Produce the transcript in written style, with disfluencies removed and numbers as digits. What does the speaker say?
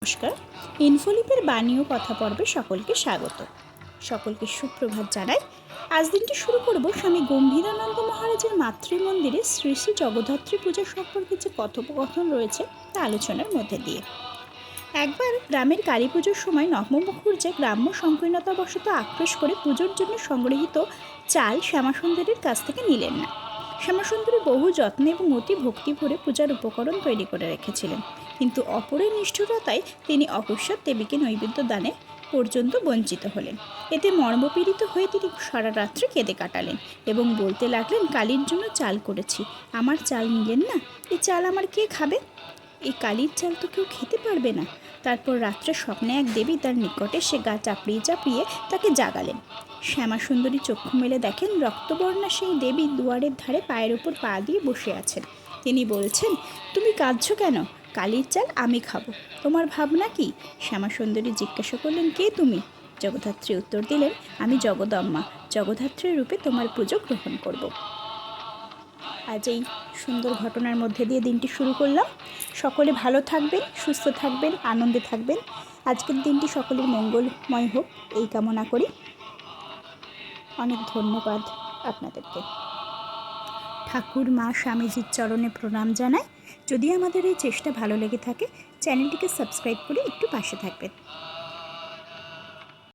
নমস্কার। ইনফোলিপের বাণী ও কথা পর্বে সকলকে স্বাগত। সকলকে সুপ্রভাত জানাই। আজ দিনটি শুরু করব স্বামী গম্ভীরানন্দ মহারাজের মাতৃমন্দিরে শ্রী শ্রী জগদ্ধাত্রী পূজা সম্পর্কে যে কথোপকথন রয়েছে তা আলোচনার মধ্যে দিয়ে। একবার গ্রামের কালী পুজোর সময় নবমুখুর্জে গ্রাম্য সংকীর্ণতাবশত আক্রোশ করে পুজোর জন্য সংগৃহীত চাল শ্যামাসুন্দরীর কাছ থেকে নিলেন না। শ্যামাসুন্দরী বহু যত্নে এবং অতি ভক্তি ভরে পূজার উপকরণ তৈরি করে রেখেছিলেন, কিন্তু অপরের নিষ্ঠুরতায় তিনি অকস্মাৎ দেবীকে নৈবেদ্য দানে পর্যন্ত বঞ্চিত হলেন। এতে মর্মপীড়িত হয়ে তিনি সারা রাত্রি কেঁদে কাটালেন এবং বলতে লাগলেন, কালীর জন্য চাল করেছি, আমার চাল নিলেন না, এই চাল আমার কে খাবে? এই কালির চাল তো কেউ খেতে পারবে না। তারপর রাত্রে স্বপ্নে এক দেবী তার নিকটে সে গা চাপড়িয়ে চাপড়িয়ে তাকে জাগালেন। শ্যামাসুন্দরী চক্ষু মেলে দেখেন রক্তবর্ণা সেই দেবী দুয়ারের ধারে পায়ের উপর পা দিয়ে বসে আছেন। তিনি বলছেন, তুমি কাঁদছো কেন? কালির চাল আমি খাবো, তোমার ভাবনা কি? শ্যামাসুন্দরী জিজ্ঞাসা করলেন, কে তুমি? জগদ্ধাত্রী উত্তর দিলেন, আমি জগদম্মা, জগদ্ধাত্রীর রূপে তোমার পুজো গ্রহণ করব। আজ এই সুন্দর ঘটনার মধ্যে দিয়ে দিনটি শুরু করলাম। সকলে ভালো থাকবেন, সুস্থ থাকবেন, আনন্দে থাকবেন। আজকের দিনটি সকলের মঙ্গলময় হোক এই কামনা করি। অনেক ধন্যবাদ আপনাদেরকে। ঠাকুর মা স্বামীজির চরণে প্রণাম জানাই। যদি আমাদের এই চেষ্টা ভালো লেগে থাকে, চ্যানেলটিকে সাবস্ক্রাইব করে একটু পাশে থাকবেন।